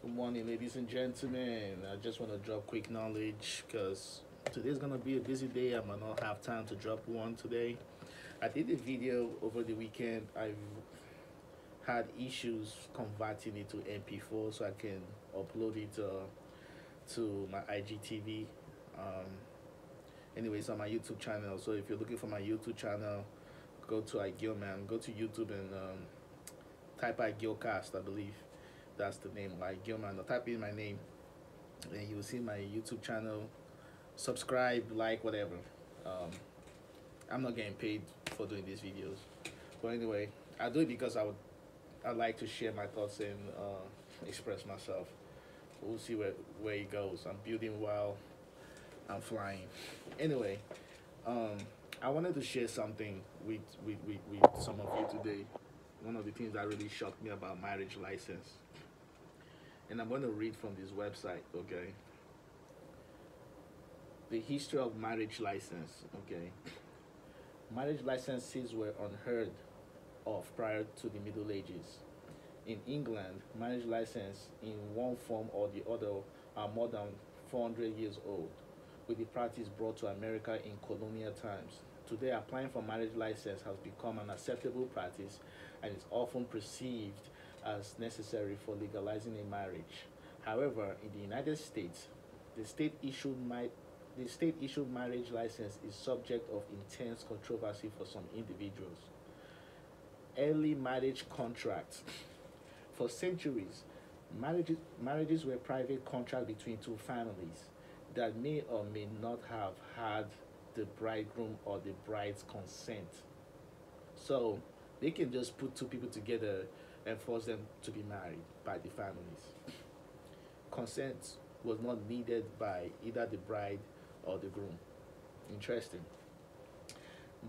Good morning, ladies and gentlemen. I just want to drop quick knowledge because today's gonna be a busy day. I might not have time to drop one today. I did a video over the weekend. I've had issues converting it to MP4 so I can upload it to my IGTV. Um, Anyways, on my YouTube channel. So if you're looking for my YouTube channel, go to iGilman. Go to YouTube and type iGilcast, I believe. That's the name, iGilman. Or type in my name and you will see my YouTube channel. Subscribe, like, whatever. Um, I'm not getting paid for doing these videos, but anyway, I do it because I like to share my thoughts and express myself. We'll see where it goes. I'm building while I'm flying. Anyway, um, I wanted to share something with some of you today. One of the things that really shocked me about marriage license, and I'm going to read from this website. Okay, the history of marriage license. Okay, marriage licenses were unheard of prior to the Middle Ages. In England, marriage license in one form or the other are more than 400 years old, with the practice brought to America in colonial times. Today, applying for marriage license has become an acceptable practice and is often perceived as necessary for legalizing a marriage. However, in the United States, the state issued mi- the state issued marriage license is subject of intense controversy for some individuals. Early marriage contracts. For centuries, marriages were private contracts between two families that may or may not have had the bridegroom or the bride's consent. So they can just put two people together and force them to be married by the families. Consent was not needed by either the bride or the groom. Interesting.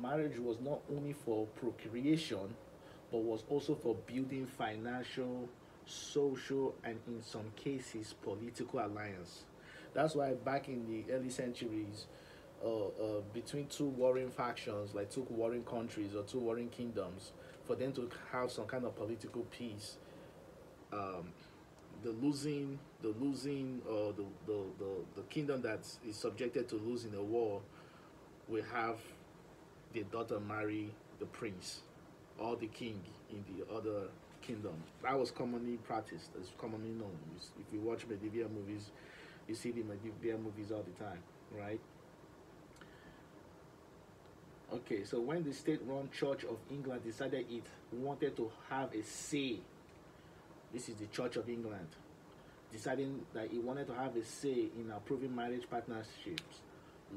Marriage was not only for procreation, but was also for building financial, social, and in some cases, political alliance. That's why back in the early centuries, between two warring factions, like two warring countries or two warring kingdoms, for them to have some kind of political peace, um, the kingdom that is subjected to losing a war will have the daughter marry the prince or the king in the other kingdom. That was commonly practiced, it's commonly known. If you watch medieval movies, you see the medieval movies all the time, right? Okay, so when the state-run Church of England decided it wanted to have a say, this is the Church of England, deciding that it wanted to have a say in approving marriage partnerships,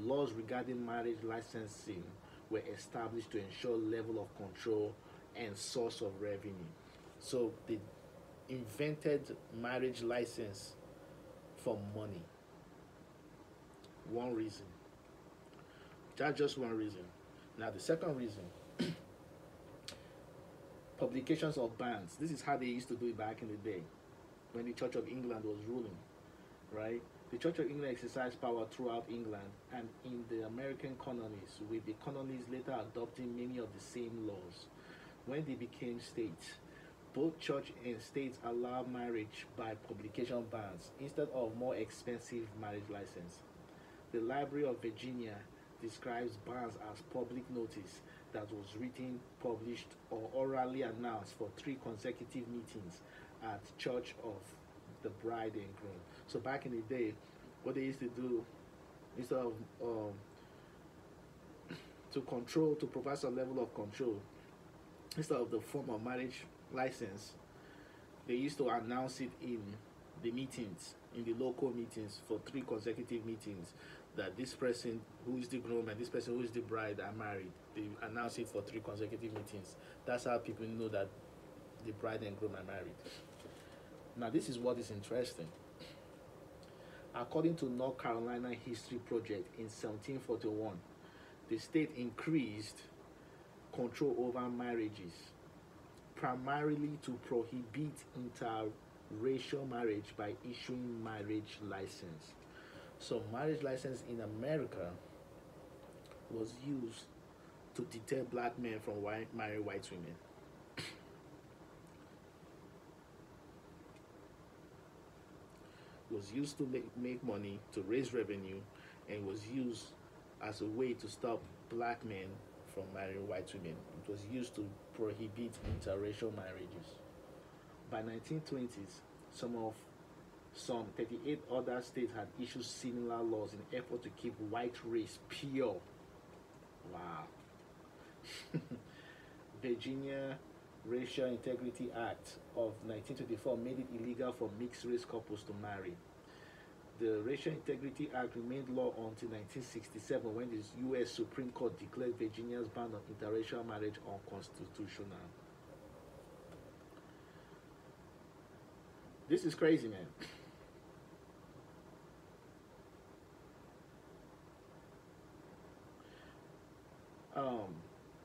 laws regarding marriage licensing were established to ensure level of control and source of revenue. So they invented marriage license for money. One reason. That's just one reason. Now the second reason, publications of bans. This is how they used to do it back in the day when the Church of England was ruling, right? The Church of England exercised power throughout England and in the American colonies, with the colonies later adopting many of the same laws. When they became states, both church and states allow marriage by publication bans instead of more expensive marriage license. The Library of Virginia describes bans as public notice that was written, published, or orally announced for three consecutive meetings at church of the bride and groom. So back in the day, what they used to do instead of to provide some level of control, instead of the form of marriage license, they used to announce it in the meetings, in the local meetings for three consecutive meetings, that this person who is the groom and this person who is the bride are married. They announce it for three consecutive meetings. That's how people know that the bride and groom are married. Now, this is what is interesting. According to North Carolina History Project in 1741, the state increased control over marriages, primarily to prohibit interracial marriage by issuing marriage license. So marriage license in America was used to deter black men from marrying white women. was used to make money, to raise revenue, and was used as a way to stop black men from marrying white women. It was used to prohibit interracial marriages. By 1920s, some 38 other states had issued similar laws in effort to keep white race pure. Wow. Virginia Racial Integrity Act of 1924 made it illegal for mixed race couples to marry. The Racial Integrity Act remained law until 1967 when the U.S. Supreme Court declared Virginia's ban on interracial marriage unconstitutional. This is crazy, man.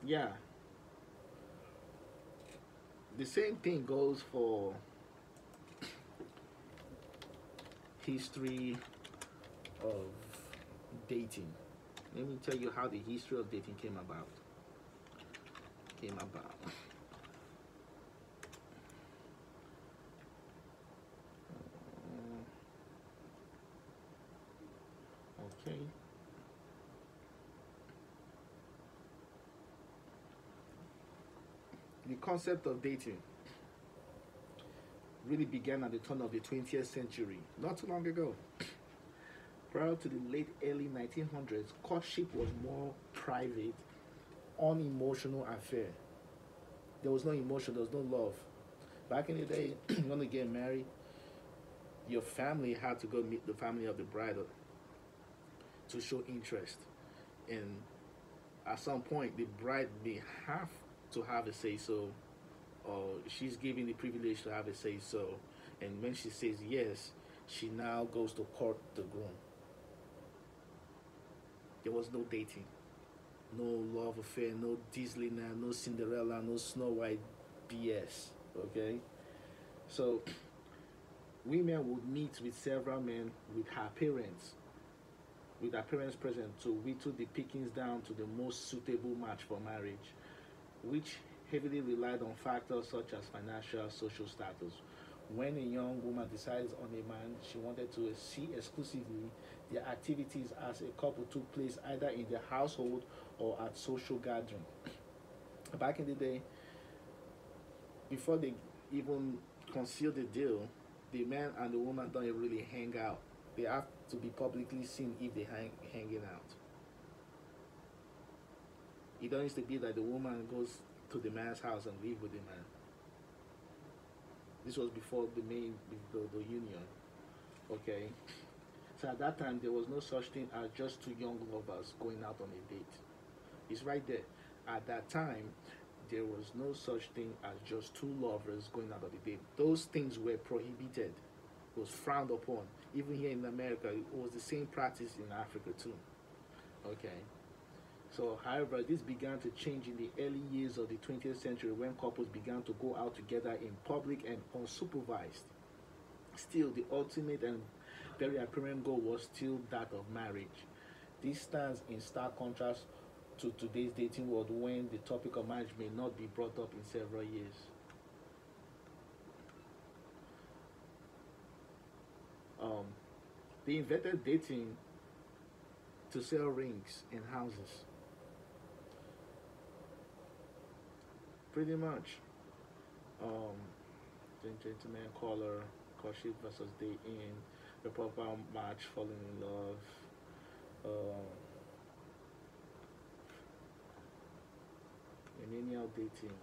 Yeah, the same thing goes for history of dating. Let me tell you how the history of dating came about. Came about. Okay. The concept of dating really began at the turn of the 20th century, not too long ago. Prior to the late early 1900s, courtship was more private, unemotional affair. There was no emotion, there was no love. Back in the day, you want to get married, your family had to go meet the family of the bride to show interest. And at some point, the bride may have to have a say so, or she's given the privilege to have a say so. And when she says yes, she now goes to court the groom. There was no dating, no love affair, no Disneyland, no Cinderella, no Snow White BS. Okay? So, women would meet with several men with her parents, present to whittle the pickings down to the most suitable match for marriage, which heavily relied on factors such as financial, social status. When a young woman decides on a man she wanted to see exclusively, their activities as a couple took place either in the household or at social gathering. Back in the day, before they even conceal the deal, the man and the woman don't really hang out. They have to be publicly seen if they hanging out. It don't used to be that the woman goes to the man's house and live with the man. This was before the union. Okay. So at that time there was no such thing as just two young lovers going out on a date. It's right there. At that time, there was no such thing as just two lovers going out on a date. Those things were prohibited. It was frowned upon. Even here in America, it was the same practice in Africa too. Okay. So, however, this began to change in the early years of the 20th century when couples began to go out together in public and unsupervised. Still, the ultimate and very apparent goal was still that of marriage. This stands in stark contrast to today's dating world when the topic of marriage may not be brought up in several years. They invented dating to sell rings and houses. Pretty much. The gentleman caller, courtship versus dating, the proper match, falling in love. Millennial dating.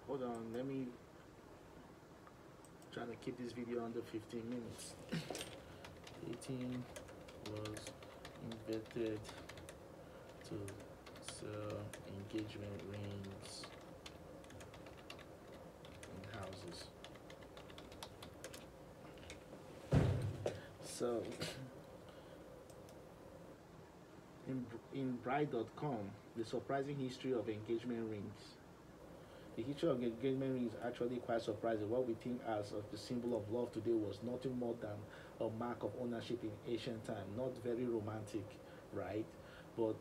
Hold on, let me try to keep this video under 15 minutes. Dating was invented to sell engagement rings and houses. So, in Bride.com, the surprising history of engagement rings. The history of engagement rings is actually quite surprising. What we think as of the symbol of love today was nothing more than a mark of ownership in ancient time. Not very romantic, right? But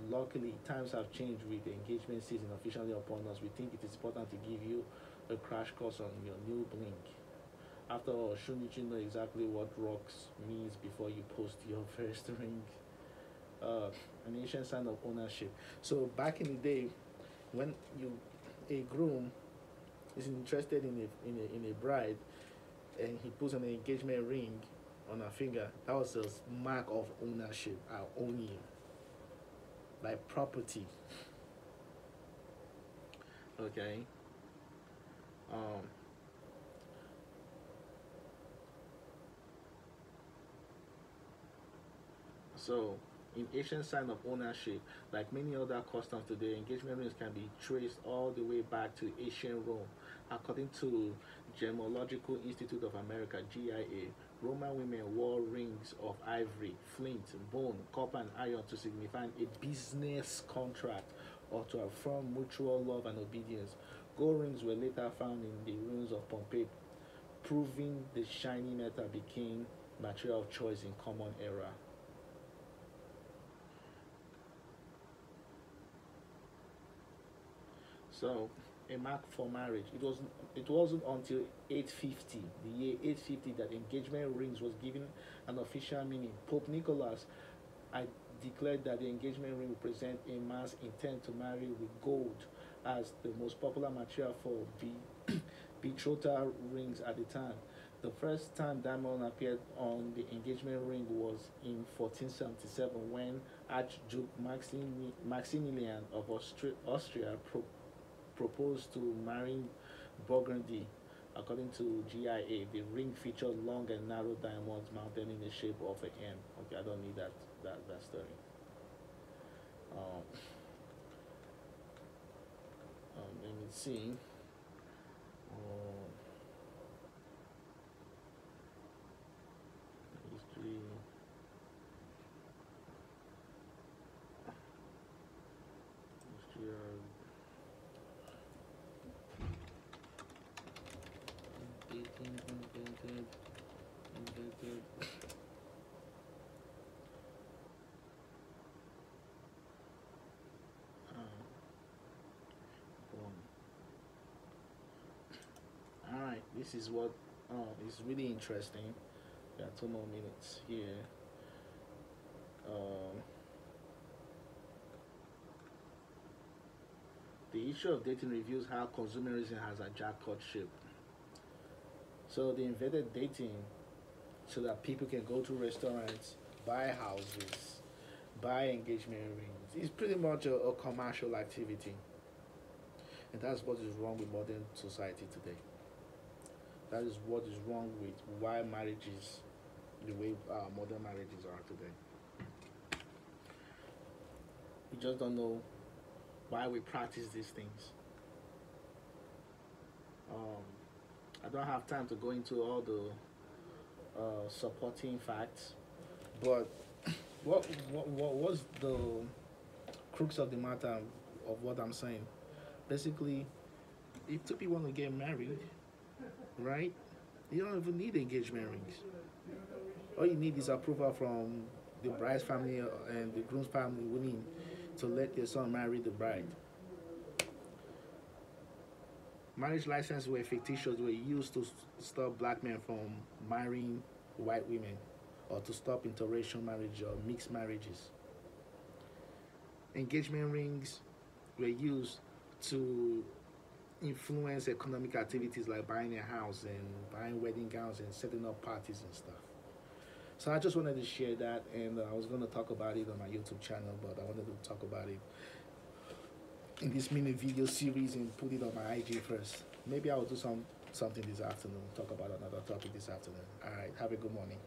luckily, times have changed with the engagement season officially upon us. We think it is important to give you a crash course on your new blink. After all, shouldn't you know exactly what rocks means before you post your first ring? Uh, an ancient sign of ownership. So back in the day, when a groom is interested in a bride, and he puts an engagement ring on her finger, that was a mark of ownership. I own you, like property. Okay. Um. So, in ancient sign of ownership, like many other customs today, engagement rings can be traced all the way back to ancient Rome. According to Gemological Institute of America (GIA), Roman women wore rings of ivory, flint, bone, copper, and iron to signify a business contract or to affirm mutual love and obedience. Gold rings were later found in the ruins of Pompeii, proving the shiny metal became material of choice in common era. So, a mark for marriage. It wasn't until 850, the year 850, that engagement rings was given an official meaning. Pope Nicholas I declared that the engagement ring represent a man's intent to marry with gold as the most popular material for betrothal rings at the time. The first time diamond appeared on the engagement ring was in 1477 when Archduke Maximilian of Austria proposed to marry Burgundy. According to GIA, the ring featured long and narrow diamonds mounted in the shape of an M. Okay, I don't need that story. Um, let me see. Um, history. History of dating invented. Boom. All right, this is what is really interesting. Got 2 more minutes here. Um, the issue of dating reveals how consumerism has a jackpot ship. So they invented dating so that people can go to restaurants, buy houses, buy engagement rings. It's pretty much a commercial activity, and that's what is wrong with modern society today. That is what is wrong with why marriages, the way modern marriages are today. We just don't know why we practice these things. Um, I don't have time to go into all the supporting facts, but what was the crux of the matter of what I'm saying? Basically, if two people want to get married, right? You don't even need engagement rings. All you need is approval from the bride's family and the groom's family willing to let their son marry the bride. Marriage licenses were fictitious, were used to stop black men from marrying white women or to stop interracial marriage or mixed marriages. Engagement rings were used to influence economic activities like buying a house and buying wedding gowns and setting up parties and stuff. So I just wanted to share that, and I was going to talk about it on my YouTube channel, but I wanted to talk about it in this mini video series and put it on my IG first. Maybe I will do something this afternoon, talk about another topic this afternoon. All right, have a good morning.